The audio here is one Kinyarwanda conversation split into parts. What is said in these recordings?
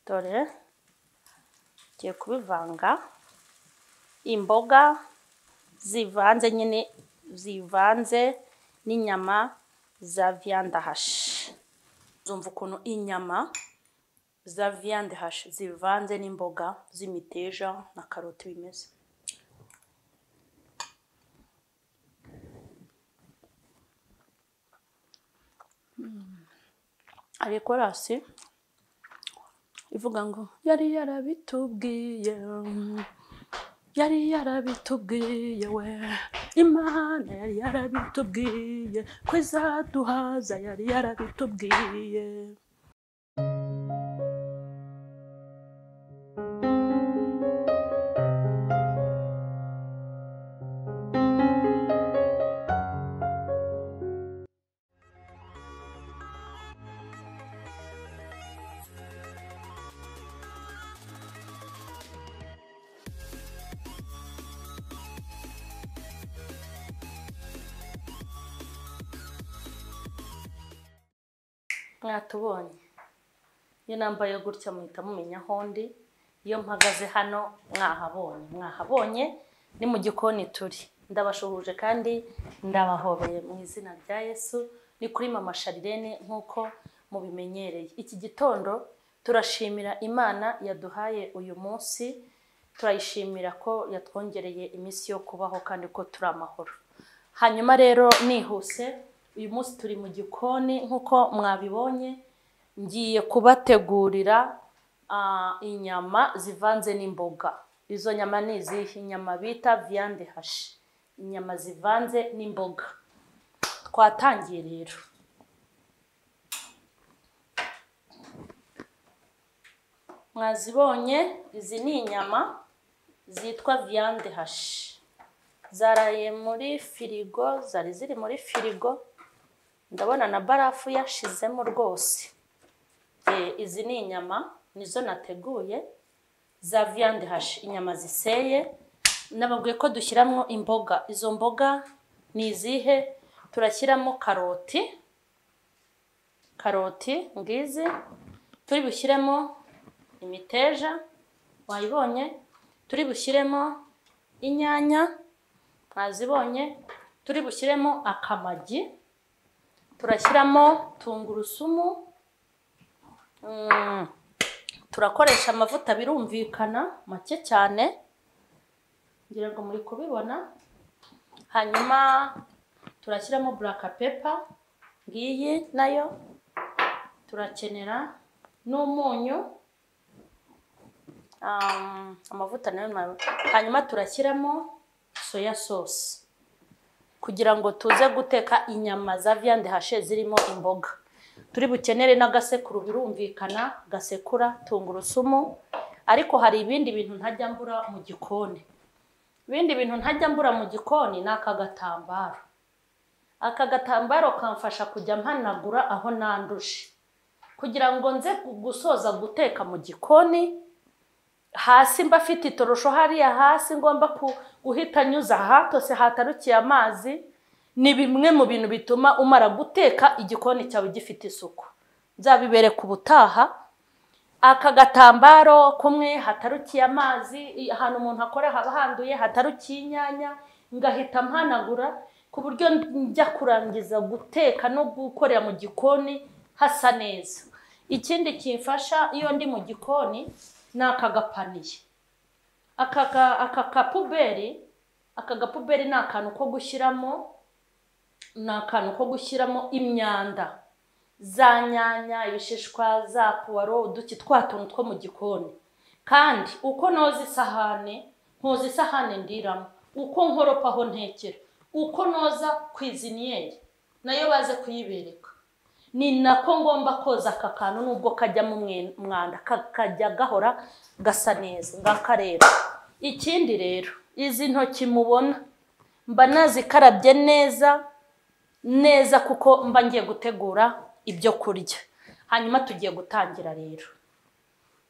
dore ngiye kubivanga imboga zivanze nyine zivanze n'inyama za viande hachée. Zumva ukuntu inyama za viande hachée zivanze n'imboga z'imiteja na karoti bimeze. Ariko rasi ivuga ngo yari yarabitubwiye we, Imana yari yarabitubwiye ko izaduhaza, yari yarabitubwiye. Mwatubonye iyo nambaye gutya muhita mumenya aho ndi, iyo mpagaze hano mwahabonye ni mu gikoni turi. Ndabashuhuje kandi ndabahobeye mu izina rya Yesu. Ni kuri Mama Sharirene nk'uko mubimenyereye. Iki gitondo turashimira Imana yaduhaye uyu munsi, turayishimira ko yatwongereye iminsi yo kubaho kandi ko turi amahoro. Hanyuma rero nihuse, uyu munsi turi mu gikoni nk'uko mwabibonye, ngiye kubategurira inyama zivanze n'imboga. Izo nyama ni izihe? Inyama bita viande hachée, inyama zivanze n'imboga. Twatangiye rero. Mwazibonye, izi ni inyama zitwa viande hachée. Zaraye muri firigo, zari ziri muri firigo. Ndabona na barafu yashizemo rwose. Izi ni inyama nizo nateguye za viande hachée, inyama ziseye. Nababwiye ko dushyiramo imboga. Izo mboga ni izihe? Turashyiramo karoti ngizi. Turi bushyiremo imiteja, wayibonye. Turi bushyiremo inyanya, mwazibonye. Turi bushyiremo akamagi. Turashyiramo tungurusumu. Turakoresha amavuta birumvikana make cyane, ngira ngo muri kubibona. Hanyuma turashyiramo black pepper ngiyi nayo. Turakenera n'umunyu, amavuta nayo. Hanyuma turashyiramo soya sauce kugira ngo tuze guteka inyama za viande hachée zirimo imboga. Turi bukenere n'agasekuru birumvikana, gasekura tungurusumu. Ariko hari ibindi bintu ntajya mbura mu gikoni. Ibindi bintu ntajya mbura mu gikoni ni aka gatambaro. Aka gatambaro kamfasha kujya mpanagura aho nanduje, kugira ngo nze gusoza guteka mu gikoni. Hasi mba afite itorosho hariya hasi ngomba guhita nyuza hatose hatarukiye amazi. Ni bimwe mu bintu bituma umara guteka igikoni cyawe gifite isuku. Nzabibereka ubutaha. Aka gatambaro kumwe hatarukiye amazi, ahantu umuntu akora haba handuye, hatarukiye inyanya, ngahita mpanagura ku buryo njya kurangiza guteka no gukorera mu gikoni hasa neza. Ikindi kimfasha iyo ndi mu gikoni ni aka gapaniye. Aka gapuberi ni akantu ko gushyiramo imyanda, za nyanya, ibishishwa, za puwaro, uduki twa tuntu two mu gikoni. Kandi uko noza isahane ndiramo, uko nkoropaho ntekera, uko noza kwiziniyeri nayo baze kuyibereka, ni nako ngomba koza aka kantu nubwo kajyamo umwanda, kakajya gahora gasa neza. Ngaka rero. Ikindi rero, izi ntoki mubona mba nazikarabye neza kuko mba ngiye gutegura ibyo kurya. Hanyuma tugiye gutangira rero.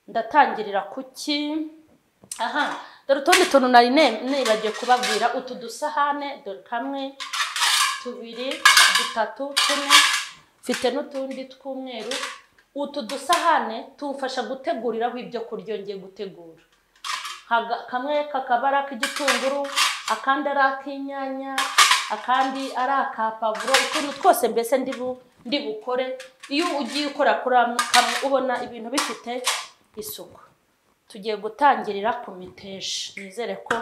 Ndatangirira kuki? Dore utundi tuntu nari nibagiye kubabwira. Utu dusahane, dore kamwe, tubiri, dutatu, tune. Mfite n'utundi tw'umweru utu dusahane tumfasha guteguriraho ibyo kurya ngiye gutegura. Kamwe kakabara k'igitunguru, akandi ari ak'inyanya, akandi ari akapavuro, utuntu twose mbese ndi bukore. Iyo ugiye ukora kuri kamwe ubona ibintu bifite isuku. Tugiye gutangirira ku miteja. Nizere ko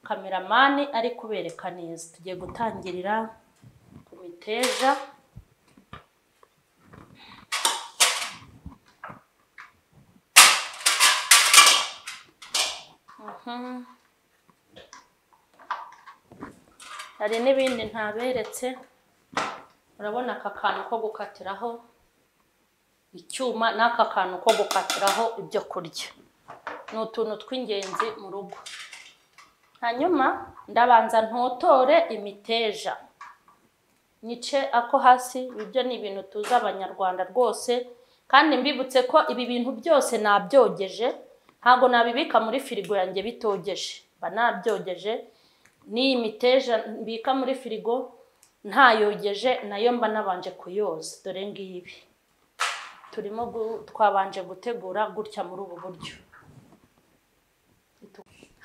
kameramani ari kubereka neza. Tugiye gutangirira ku miteja. Hari n'ibindi ntaberetse. Urabona aka kantu ko gukatiraho icyuma n'aka kantu ko gukatiraho ibyo kurya. Ni utuntu tw'ingenzi mu rugo. Hanyuma ndabanza ntotore imiteja. Nice ako hasi. Ibyo ni ibintu tuzi Abanyarwanda rwose, kandi mbibutse ko ibi bintu byose nabyogeje. Ntago nabibika muri firigo yanjye bitogeje. Ba nabyogeje. Ni imiteja mbika muri firigo ntayogeje, nayo mba nabanje kuyoza. Dore ngibi twabanje gutegura gutya muri ubu buryo.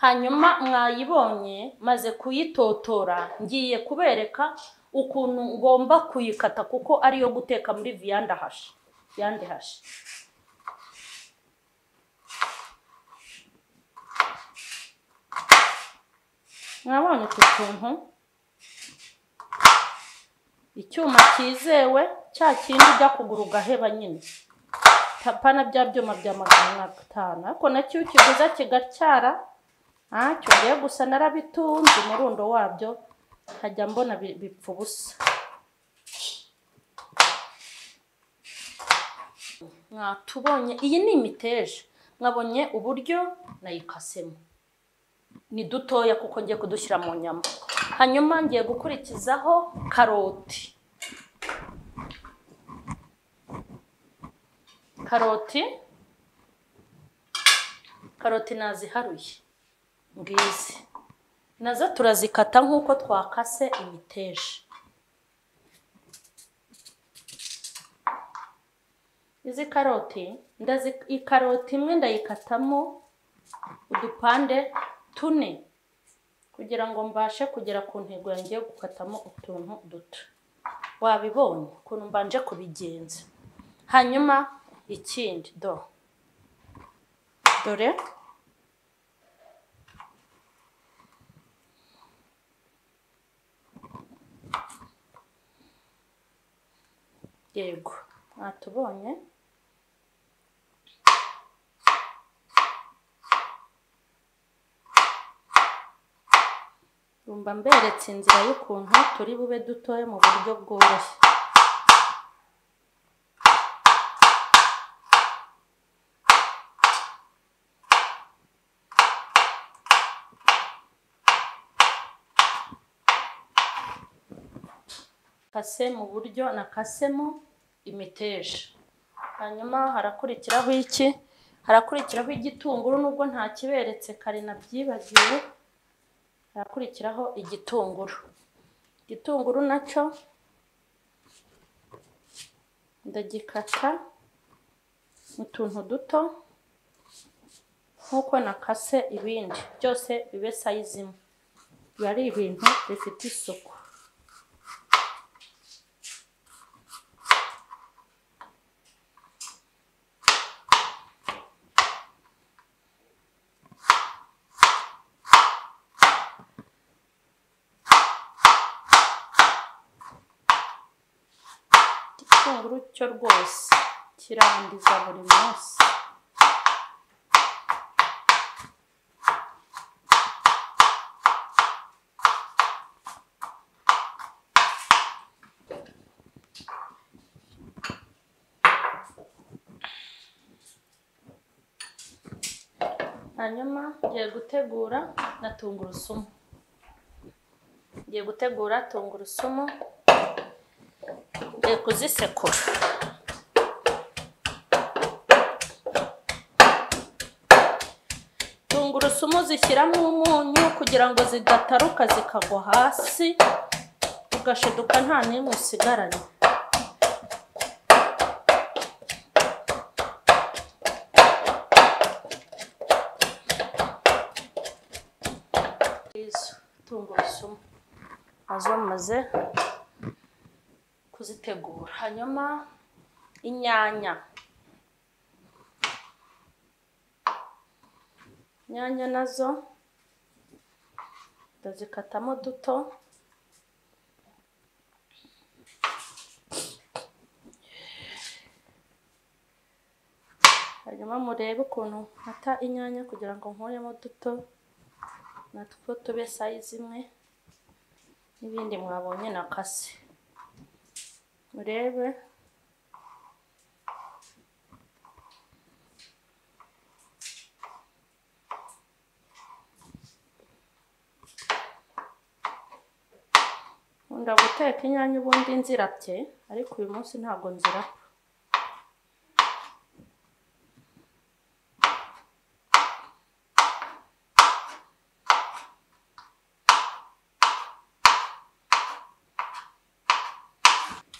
Hanyuma mwayibonye maze kuyitotora, ngiye kubereka ukuntu ngomba kuyikata kuko ariyo guteka muri viande hashi. Mwabonye utuntu, icyuma cyizewe, cya kindi ujya kugura ugaheba nyine. Tapana bya byuma bya 500, ariko nacyo ukiguza kigacyara. Cyongeye gusa narabitunze umurundo wabyo, hajya mbona bipfa ubusa. Mwatubonye iyi ni imiteja. Mwabonye uburyo nayikasemo. Ni dutoya kuko ngiye kudushyira mu nyama. Hanyuma ngiye gukurikizaho karoti. Karoti naziharuye. Ngizi. Nazo turazikata nk'uko twakase imiteja. Izi karoti, ikaroti imwe ndayikatamo udupande 4 kugira ngo mbashe kugera ku ntego yanjye gukatamo utuntu duto. Wabibonye ukuntu mbanje kubigenza. Hanyuma ikindi dore yego mwatubonye. Rumba mberetse inzira y'ukuntu turi bube dutoye mu buryo bworoshye. Kase mu buryo nakasemo imiteja. Hanyuma harakurikiraho iki? Harakurikiraho igitunguru, nubwo nta kiberetse kare nabyibagiwe. Harakurikiraho igitunguru. Igitunguru nacyo ndagikata mu tuntu duto nkuko nakase ibindi byose bibe size imwe. Bari ibintu bifite isuku. Igitunguru cyo rwose kirangiza buri munsi. Hanyuma ngiye gutegura na tungurusumu. Ngiye gutegura tungurusumu. Ngiye kuzisekura. Tungurusumu zishyiramo umunyu kugira ngo zidataruka zikagwa hasi, ugashiduka nta n'imwe usigaranye. nazo maze kuzitegura. Hanyuma inyanya nazo ndazikatamo duto. Hanyuma murebe ukuntu nkata inyanya kugira ngo nkuremo duto natwo tube size imwe n'ibindi mwabonye nakase. Murebe nkunda guteka inyanya ubundi nzirapye, ariko uyu munsi ntabwo nzirapfa.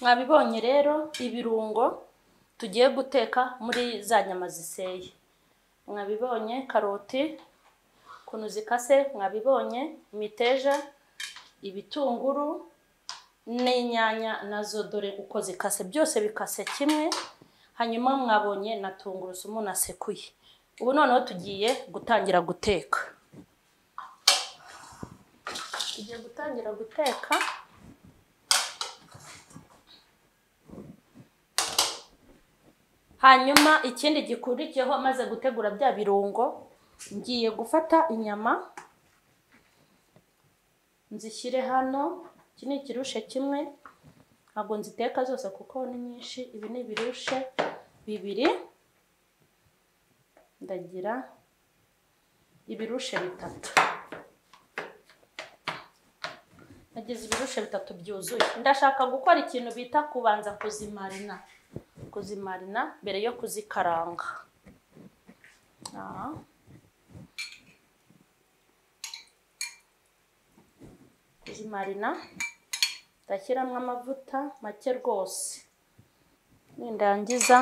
Mwabibonye rero ibirungo tugiye guteka muri za nyama ziseye. Mwabibonye karoti ukuntu zikase, mwabibonye imiteja, ibitunguru n'inyanya nazo dore uko zikase, byose bikase kimwe. Hanyuma mwabonye na tungurusumu nasekuye. Ubu noneho tugiye gutangira guteka. Tugiye gutangira guteka. Hanyuma ikindi gikurikiyeho maze gutegura bya birungo, ngiye gufata inyama nzishyire hano. Iki ni ikirushe kimwe, ntabwo nziteka zose kuko ni nyinshi. Ibi ni ibirushe bibiri, ndagira ibirushe bitatu. Nagize ibirushe bitatu byuzuye. Ndashaka gukora ikintu bita kubanza kuzimarina mbere yo kuzikaranga. Kuzimarina ndashyiramo amavuta make rwose, nindangiza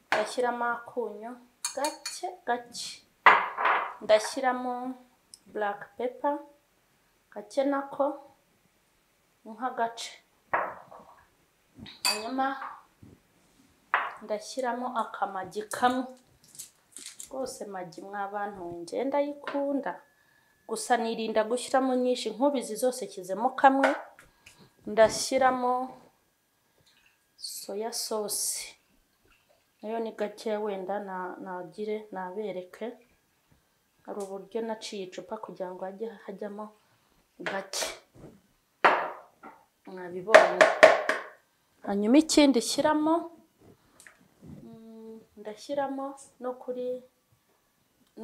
ndashyiramo akunyu gake gake, ndashyiramo black pepper gake nako nk'agace. Hanyuma ndashyiramo akamagi kamwe. Rwose magi mw'abantu ngenda yikunda, gusa nirinda gushyiramo nyinshi. Nkubizi zose kizemo kamwe. Ndashyiramo soya sauce, nayo ni gake, wenda nabereke. Hari uburyo naciye icupa kugira ngo hajyamo gake, mwabibonye. Hanyuma ikindi shyiramo, ndashyiramo no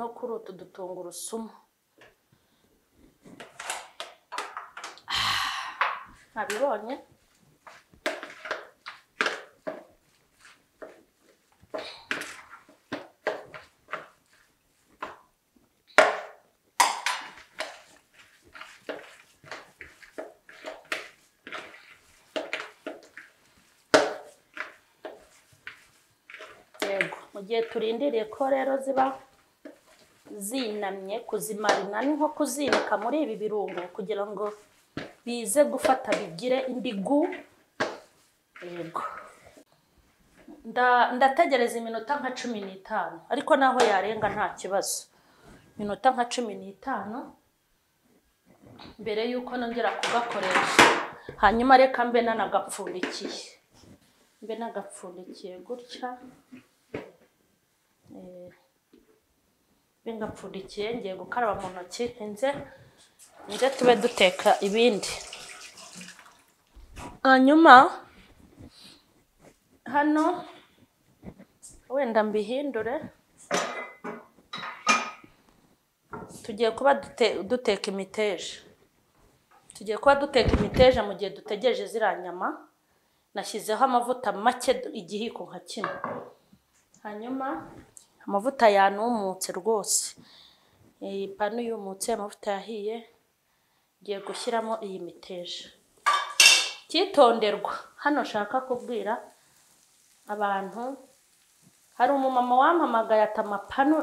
kuri utu dutungurusumu. Mwabibonye. Mu gihe turindiriye ko rero ziba zinamye, kuzimarina ni nko kuzinika muri ibi birungo kugira ngo bize gufata bigire indigu. Yego, ndategereza iminota nka 15, ariko naho yarenga nta kibazo. Iminota nka 15 mbere yuko nongera kugakoresha. Hanyuma reka mbe nanagapfundikiye gutya. Bingapfundikiye, ngiye gukaraba mu ntoki nze tube duteka ibindi. Hanyuma hano wenda mbihindure, tugiye kuba duteka imiteja. Mu gihe dutegereje ziriya nyama. Nashyizeho amavuta make, igihiko nka kimwe. Hanyuma amavuta yanumutse rwose, ipanu yumutse, amavuta yahiye. Ngiye gushyiramo iyi miteja. Cyitonderwa, hano nshaka kubwira abantu, hari umumama wampamagaye ati amapanu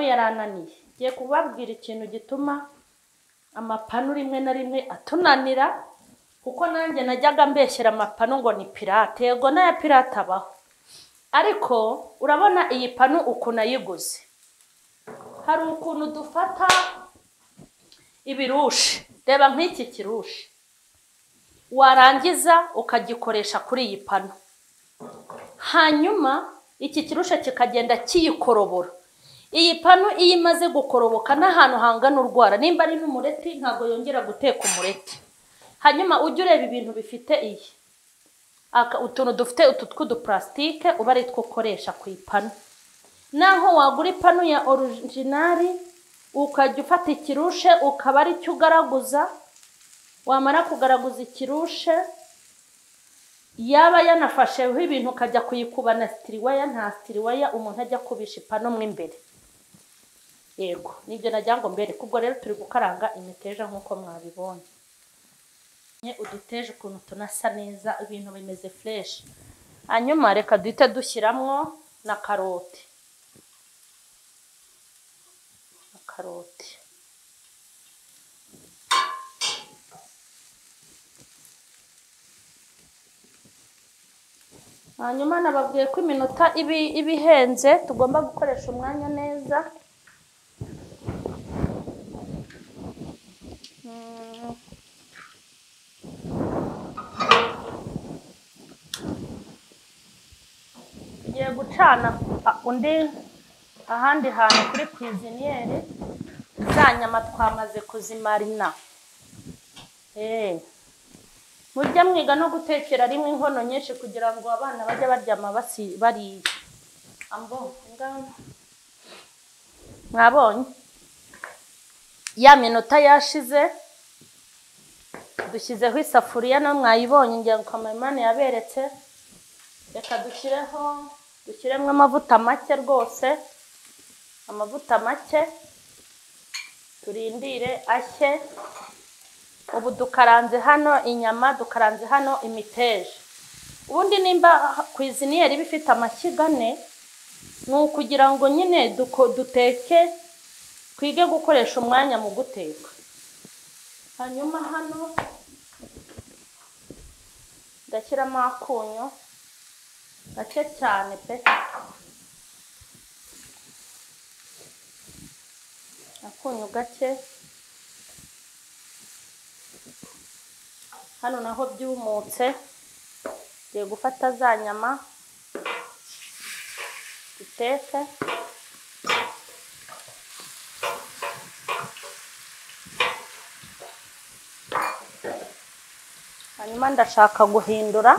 yarananiye. Ngiye kubabwira ikintu gituma amapanu rimwe na rimwe atunanira, kuko nanjye najyaga mbeshyera amapanu ngo ni pirate. Yego n'aya pirate abaho, ariko urabona iyi panu ukuntu nayiguze, hari ukuntu dufata ibirushi. Reba nk'iki kirushi, warangiza ukagikoresha kuri iyi panu, hanyuma iki kirusha kikagenda kiyikorobora. Iyi panu iyo imaze gukoroboka n'ahantu hangana urwara, nimba ari n'umureti ntabwo yongera guteka umureti. Hanyuma ujye ureba ibintu bifite iyi utuntu dufite utu tw'uduplastike uba ari two ukoresha ku ipanu. Naho wagura ipanu ya originali ukajya ufata ikirushe ukaba ari cyo ugaraguza, wamara kugaraguza ikirushe yaba yanafasheho ibintu ukajya kuyikuba na stiriwaya, nta stiriwaya umuntu ajya kubisha ipanu mo imbere. Yego nibyo najya ngo mbere. Kubwo rero turi gukaranga imiteja nk'uko mwabibonye. Uduteje ukuntu tunasa neza, ibintu bimeze fresh. Hanyuma reka duhite dushyiramo na karoti. Hanyuma nababwiye ko iminota ibihenze tugomba gukoresha umwanya neza. Ngiye gucana undi ahandi hantu kuri cuisiniere. Za nyama twamaze kuzimarina. Mujya mwiga no gutekera rimwe inkono nyinshi kugira ngo abana bajye baryama bari ambo ngam. Mwabonye ya minota yashize, dushyizeho isafuriya no mwayibonye ngiye ngo kamemane yaberetse. Reka dushyiremo amavuta make rwose, amavuta make, turindire ashye. Ubu dukaranze hano inyama, dukaranze hano imiteja. Ubundi nimba cuisiniere bifite amashyiga ane, ni ukugira ngo nyine duteke, twige gukoresha umwanya mu guteka. Hanyuma hano ndashyiramo akunyu gake cyane pe, akunyu gake. Hano naho byumutse, ngiye gufata za nyama duteke. Hanyuma ndashaka guhindura,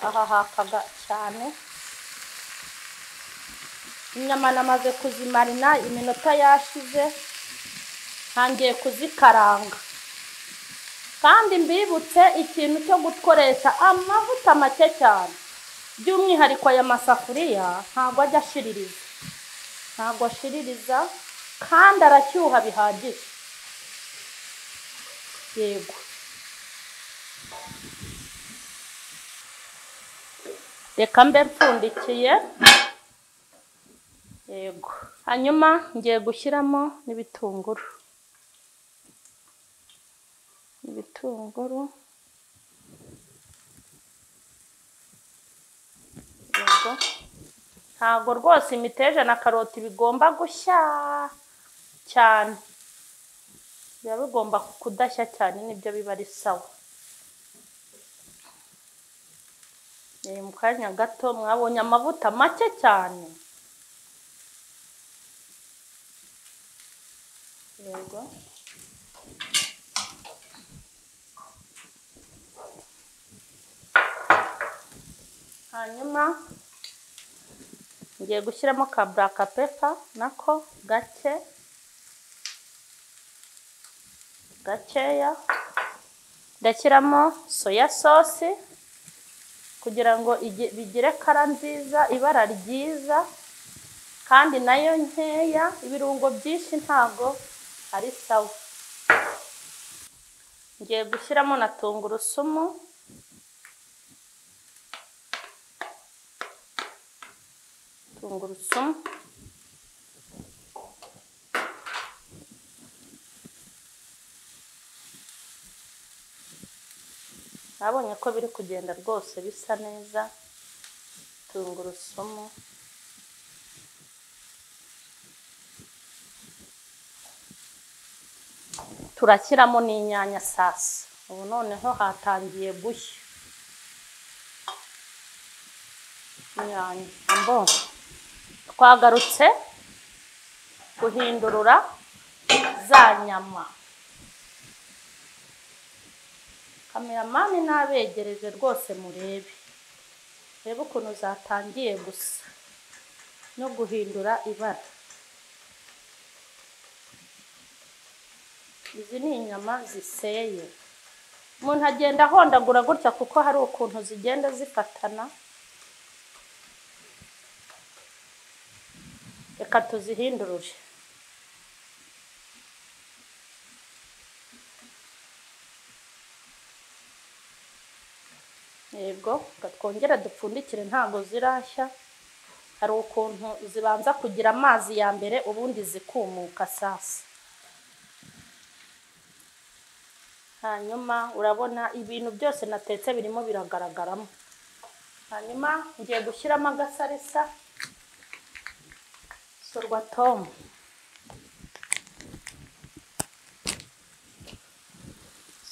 aha hakaga cyane. Inyama namaze kuzimarina, iminota yashize, ntangiye kuzikaranga. Kandi mbibutse ikintu cyo gukoresha amavuta make cyane, by'umwihariko aya masafuriya ntabwo ajya ashiririza, ntabwo ashiririza kandi arashyuha bihagije. Yego reka mbe mpfundikiye. Yego hanyuma ngiye gushyiramo n'ibitunguru. Yego ntabwo rwose imiteja na karoti bigomba gushya cyane, biba bigomba kudashya cyane, nibyo biba ari sawa. Mu kanya gato mwabonye amavuta make cyane. Yego hanyuma ngiye gushyiramo ka black pepper nako gakeya. Ndashyiramo soya sauce kugira ngo bigire kara nziza, ibara ryiza, kandi nayo nkeya. Ibirungo byinshi ntago ari sawa. Ngiye gushyiramo na tungurusumu. nabonye ko biri kugenda rwose bisa neza. Tungurusumu turashyiramo n'inyanya sasa. Ubu noneho hatangiye gushya inyanya. Twagarutse guhindurura za nyama. Kameramani nabegereje rwose murebe ukuntu zatangiye gusa no guhindura ibara. Izi ni inyama ziseye. Umuntu agenda ahondagura gutya kuko hari ukuntu zigenda zifatana. Reka tuzihindurure. Yego, twongera dupfundikire ntago zirashya. Hari ukuntu zibanza kugira amazi ya mbere ubundi zikumuka sasa. Hanyuma urabona ibintu byose natetse birimo biragaragaramo. Hanyuma ngiye gushyiramo agasarisa. Sorwatomu.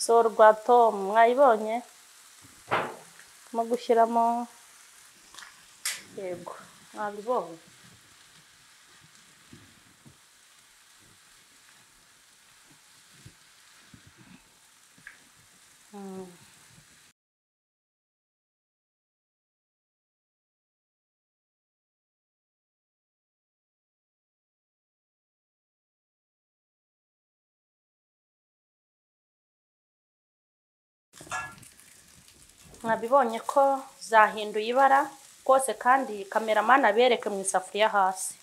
Sorwatomu mwayibonye? Mo gushyiramo, yego mwabibonye. Mwabibonye ko zahinduye ibara rwose kandi kameramani abereke mu isafuriya hasi.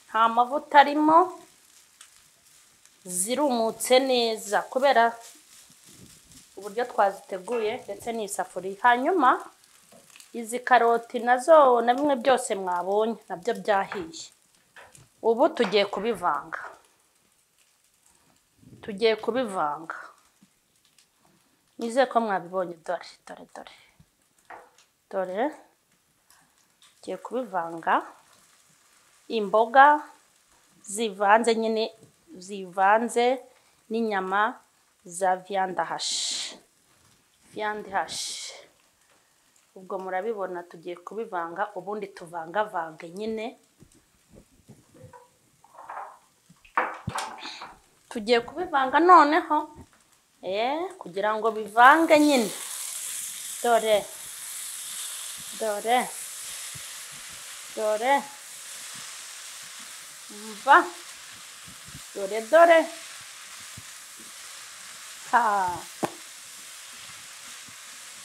Nta mavuta arimo, zirumutse neza kubera uburyo twaziteguye ndetse n'isafuriya. Hanyuma izi karoti nazo na bimwe byose mwabonye nabyo byahiye. Ubu tugiye kubivanga. Nizeye ko mwabibonye. Dore tugiye kubivanga. Imboga zivanze nyine, zivanze n'inyama za viande hachée. Ubwo murabibona tugiye kubivanga ubundi tuvangavanga nyine. Tugiye kubivanga noneho kugira ngo bivange nyine. Dore umva, dore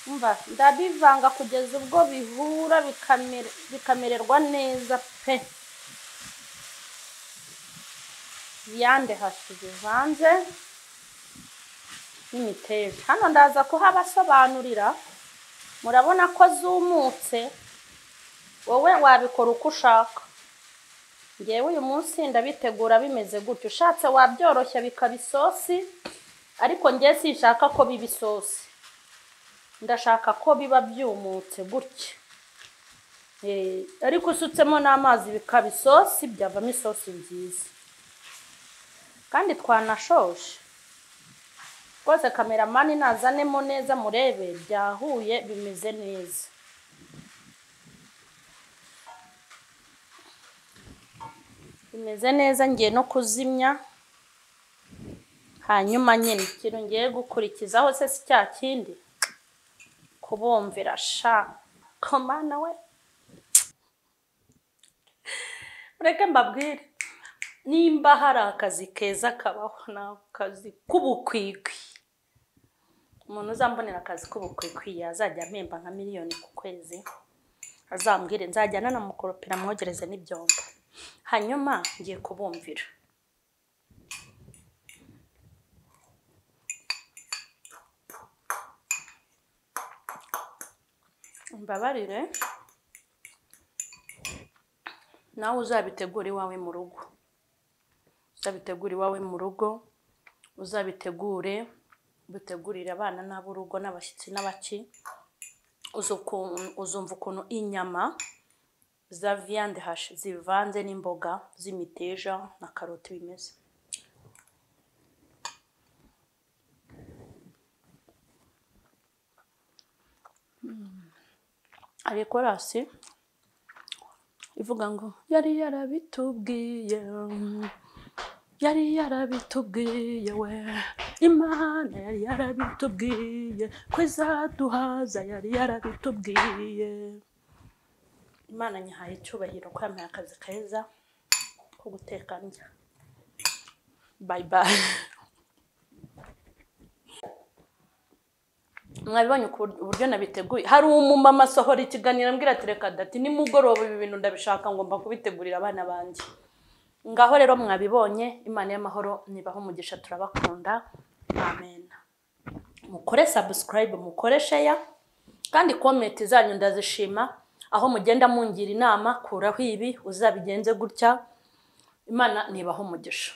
umva, ndabivanga kugeza ubwo bihura bikamererwa neza pe. Viande hachée bivanze n'imiteja. Hano ndaza kuhabasobanurira. Murabona ko zumutse. Wowe wabikora uko ushaka. Ngewe uyu munsi ndabitegura bimeze gutyo. Ushatse wabyoroshya bikaba isosi, ariko ngiye sinshaka ko biba isosi. Ndashaka ko biba byumutse gutya. Ariko usutsemo n'amazi bikaba isosi, byavamo isosi nziza. Kandi twanashoje. Rwose kameramani nazanemo neza murebe byahuye bimeze neza. Bimeze neza, ngiye no kuzimya. Hanyuma nyine ikintu ngiye gukurikizaho se si cya kindi kubumvira komana we. Mureke mbabwire, nimba hari akazi keza kabaho n'akazi k'ubukwikwi. Umuntu uzambonera akazi k'ubukwikwi yazajya mpemba nka miliyoni ku kwezi. Azambwire nzajya nanamukoropera mwogereze n'ibyombo. Hanyuma ngiye kubumvira. Mbabarire nawe uzabitegura iwawe mu rugo. Uzabitegure butegurira abana n'ab'urugo n'abashyitsi n'abaki. Uzumva ukuntu inyama za viande hache zivanze n'imboga z'imiteja na karoti bimeze. Hari korasi ivuga ngo yari yarabitubwiye we, Imana yari yarabitubwiye ko izaduhaza, yari yarabitubwiye. Imana nyihaye icyubahiro ko yampaye akazi keza ko guteka ndya. Bye bye. Mwabibonye uburyo nabiteguye. Hari umumama asohora ikiganiro ambwira ati reka dati nimugoroba ibi bintu ndabishaka ngomba kubitegurira abana banjye. Ngaho rero mwabibonye. Imana y'amahoro nibaho umugisha, turabakunda. Amen. Mukore subscribe, mukore share, kandi comment zanyu ndazishima. Aho mugenda mungira inama, kuraho ibi uzabigenze gutya. Imana nibaho umugisha.